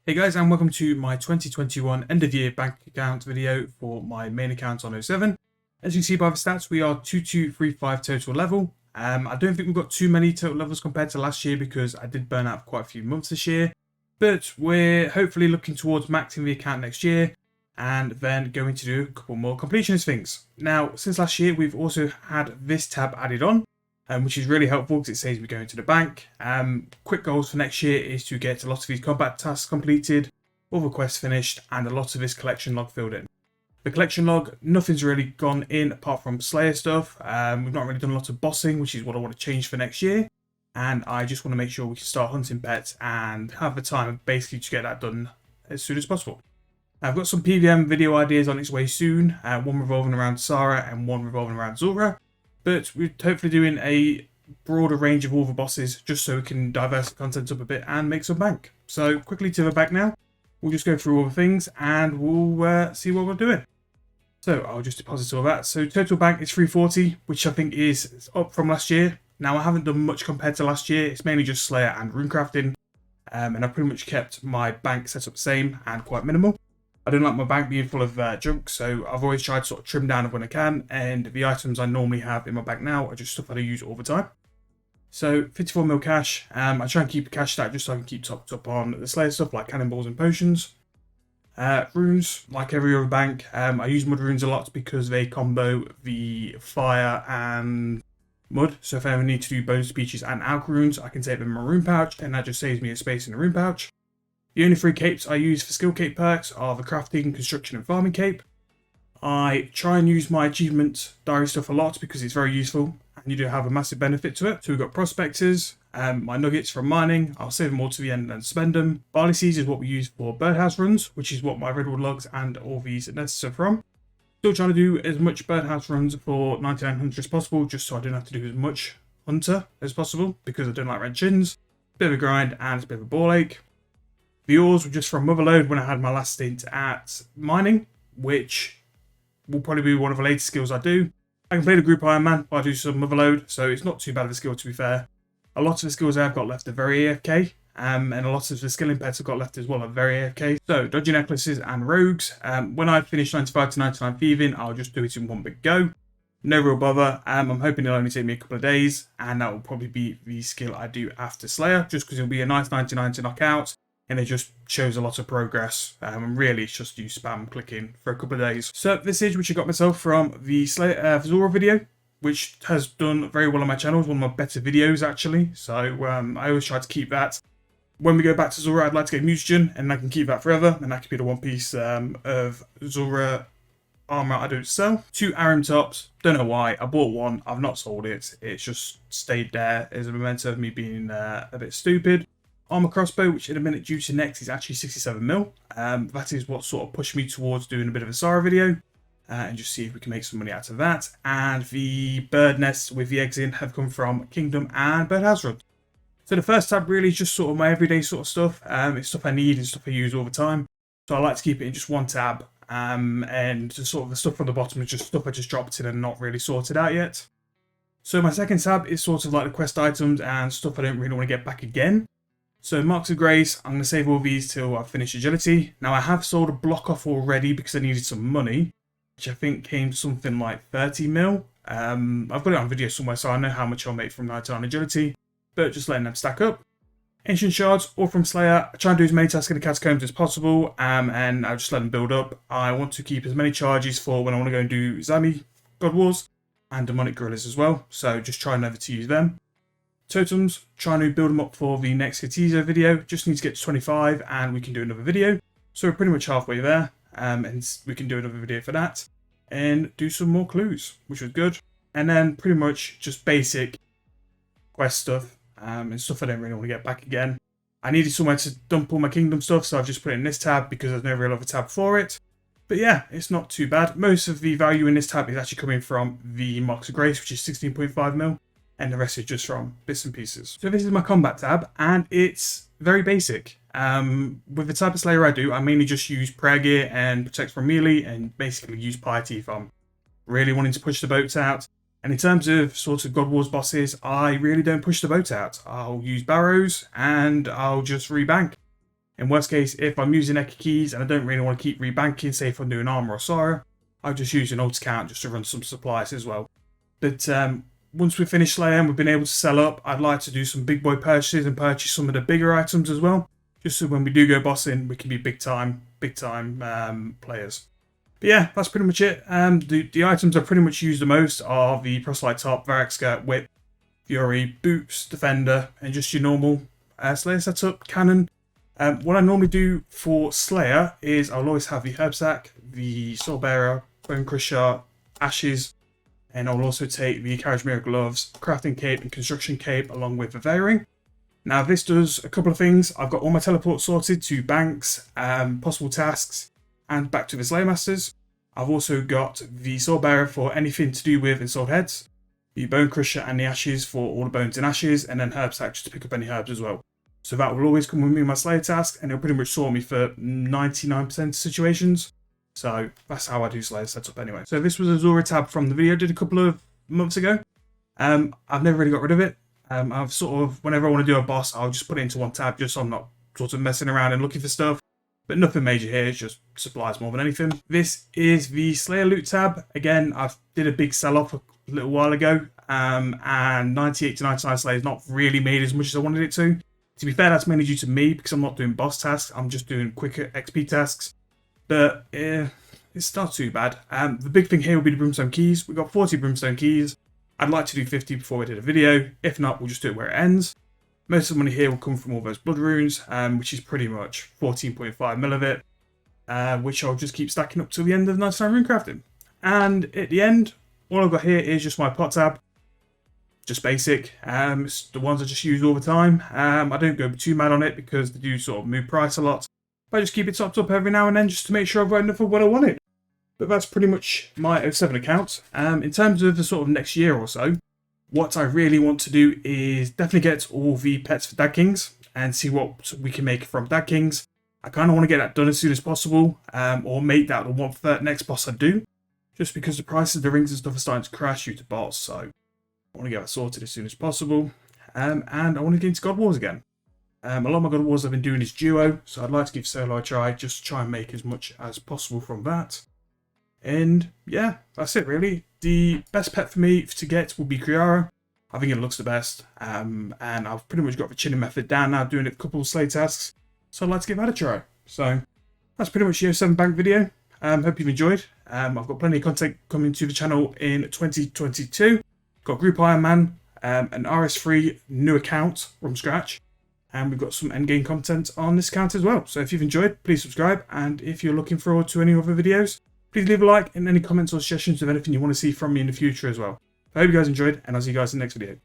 Hey guys, and welcome to my 2021 end of year bank account video for my main account on 07. As you can see by the stats, we are 2235 total level. I don't think we've got too many total levels compared to last year because I did burn out for quite a few months this year. But we're hopefully looking towards maxing the account next year and then going to do a couple more completionist things. Now, since last year, we've also had this tab added on, which is really helpful because it saves me going to the bank. Quick goals for next year is to get a lot of these combat tasks completed, all the quests finished, and a lot of this collection log filled in. The collection log, nothing's really gone in apart from Slayer stuff. We've not really done a lot of bossing, which is what I want to change for next year. And I just want to make sure we can start hunting pets and have the time basically to get that done as soon as possible. I've got some PVM video ideas on its way soon, one revolving around Sarah and one revolving around Zora. But we're hopefully doing a broader range of all the bosses just so we can diverse the content up a bit and make some bank. So quickly to the back now, we'll just go through all the things and we'll see what we're doing. So I'll just deposit all that. So total bank is 340, which I think is up from last year. Now I haven't done much compared to last year. It's mainly just Slayer and runecrafting. And I've pretty much kept my bank set up the same and quite minimal. I don't like my bank being full of junk, so I've always tried to sort of trim down when I can, and the items I normally have in my bank now are just stuff that I use all the time. So 54 mil cash. I try and keep a cash stack just so I can keep topped up on the Slayer stuff like cannonballs and potions. Runes, like every other bank, I use mud runes a lot because they combo the fire and mud. So if I ever need to do bonus speeches and alch runes, I can take them in my rune pouch, and that just saves me a space in the rune pouch. The only three capes I use for skill cape perks are the crafting, construction and farming cape. I try and use my achievement diary stuff a lot because it's very useful and you do have a massive benefit to it. So we've got prospectors, my nuggets from mining, I'll save them all to the end and spend them. Barley seeds is what we use for birdhouse runs, which is what my redwood logs and all these nests are from. Still trying to do as much birdhouse runs for 9900 as possible, just so I don't have to do as much hunter as possible because I don't like red chins. Bit of a grind and it's a bit of a ball ache. The ores were just from Motherload when I had my last stint at mining, which will probably be one of the latest skills I do. I can play the group Iron Man, but I do some Motherload, so it's not too bad of a skill to be fair. A lot of the skills I've got left are very AFK, and a lot of the skilling pets I've got left as well are very AFK. So, dodgy necklaces and rogues. When I finish 95 to 99 thieving, I'll just do it in one big go. No real bother. I'm hoping it'll only take me a couple of days, and that will probably be the skill I do after Slayer, just because it'll be a nice 99 to knock out. And it just shows a lot of progress, and really it's just you spam clicking for a couple of days. So this is which I got myself from the Zora video, which has done very well on my channel. It's one of my better videos actually, so I always try to keep that. When we go back to Zora, I'd like to get Mutagen, and I can keep that forever, and that could be the one piece of Zora armor I don't sell. 2 Aram tops, don't know why, I bought one, I've not sold it, it's just stayed there as a memento of me being a bit stupid. Armor crossbow, which in a minute due to next is actually 67 mil. That is what sort of pushed me towards doing a bit of a Sarah video and just see if we can make some money out of that. And the bird nests with the eggs in have come from Kingdom and Birdhouse Run. So the first tab really is just sort of my everyday sort of stuff. It's stuff I need and stuff I use all the time. So I like to keep it in just one tab. And just sort of the stuff on the bottom is just stuff I just dropped in and not really sorted out yet. So my second tab is sort of like the quest items and stuff I don't really want to get back again. So Marks of Grace, I'm going to save all these till I finish Agility. Now I have sold a block off already because I needed some money, which I think came to something like 30 mil. I've got it on video somewhere so I know how much I'll make from 99 Agility, but just letting them stack up. Ancient Shards, all from Slayer. I try and do as many tasks in the Catacombs as possible, and I'll just let them build up. I want to keep as many charges for when I want to go and do Zami, God Wars, and Demonic Gorillas as well, so just try never to use them. Totems, trying to build them up for the next Katizo video. Just need to get to 25 and we can do another video. So we're pretty much halfway there, and we can do another video for that. And do some more clues, which was good. And then pretty much just basic quest stuff, and stuff I don't really want to get back again. I needed somewhere to dump all my Kingdom stuff, so I've just put it in this tab because there's no real other tab for it. But yeah, it's not too bad. Most of the value in this tab is actually coming from the Marks of Grace, which is 16.5 mil. And the rest is just from bits and pieces. So this is my combat tab, and it's very basic. With the type of Slayer I do, I mainly just use prayer gear and protect from melee, and basically use piety if I'm really wanting to push the boats out. And in terms of sort of God Wars bosses, I really don't push the boat out. I'll use barrows and I'll just rebank. In worst case, if I'm using Eki keys and I don't really want to keep rebanking, say if I'm doing armor or Sara, I'll just use an alt account just to run some supplies as well. But once we finish Slayer and we've been able to sell up, I'd like to do some big boy purchases and purchase some of the bigger items as well, just so when we do go bossing, we can be big time players. But yeah, that's pretty much it. The items I pretty much use the most are the proselyte top, Varrock skirt, whip, fury, boots, defender, and just your normal Slayer setup, cannon. What I normally do for Slayer is I'll always have the herb sack, the soul bearer, bone crusher, ashes, and I'll also take the Kashmir gloves, crafting cape and construction cape along with the veiling. Now this does a couple of things. I've got all my teleports sorted to banks, possible tasks, and back to the Slayer Masters. I've also got the soul bearer for anything to do with ensouled heads, the bone crusher and the ashes for all the bones and ashes, and then herb sack just to pick up any herbs as well. So that will always come with me in my Slayer task, and it'll pretty much sort me for 99% of situations. So that's how I do Slayer setup anyway. So this was a Zora tab from the video I did a couple of months ago. I've never really got rid of it. I've sort of, whenever I want to do a boss, I'll just put it into one tab just so I'm not sort of messing around and looking for stuff. But nothing major here, it's just supplies more than anything. This is the Slayer loot tab. Again, I did a big sell-off a little while ago. And 98 to 99 Slayer is not really made as much as I wanted it to. To be fair, that's mainly due to me because I'm not doing boss tasks. I'm just doing quicker XP tasks. But it's not too bad. The big thing here will be the brimstone keys. We've got 40 brimstone keys. I'd like to do 50 before we did a video. If not, we'll just do it where it ends. Most of the money here will come from all those blood runes, which is pretty much 14.5 mil of it, which I'll just keep stacking up till the end of 99 rune crafting. And at the end, all I've got here is just my pot tab. Just basic. It's the ones I just use all the time. I don't go too mad on it because they do sort of move price a lot. But I just keep it topped up every now and then just to make sure I've got enough of what I wanted. But that's pretty much my 07 account. In terms of the sort of next year or so, what I really want to do is definitely get all the pets for Dad Kings and see what we can make from Dad Kings. I kind of want to get that done as soon as possible, or make that the next boss I do, just because the prices of the rings and stuff are starting to crash due to bots, so I want to get that sorted as soon as possible. And I want to get into God Wars again. A lot of my God Wars I've been doing is duo, so I'd like to give solo a try, just to try and make as much as possible from that. And yeah, that's it really. The best pet for me to get will be Kriara. I think it looks the best. And I've pretty much got the chilling method down now, doing a couple of Slay tasks. So I'd like to give that a try. So that's pretty much the 07 bank video. Hope you've enjoyed. I've got plenty of content coming to the channel in 2022. Got Group Iron Man, an RS3 new account from scratch. And we've got some endgame content on this account as well. So if you've enjoyed, please subscribe. And if you're looking forward to any other videos, please leave a like and any comments or suggestions of anything you want to see from me in the future as well. I hope you guys enjoyed, and I'll see you guys in the next video.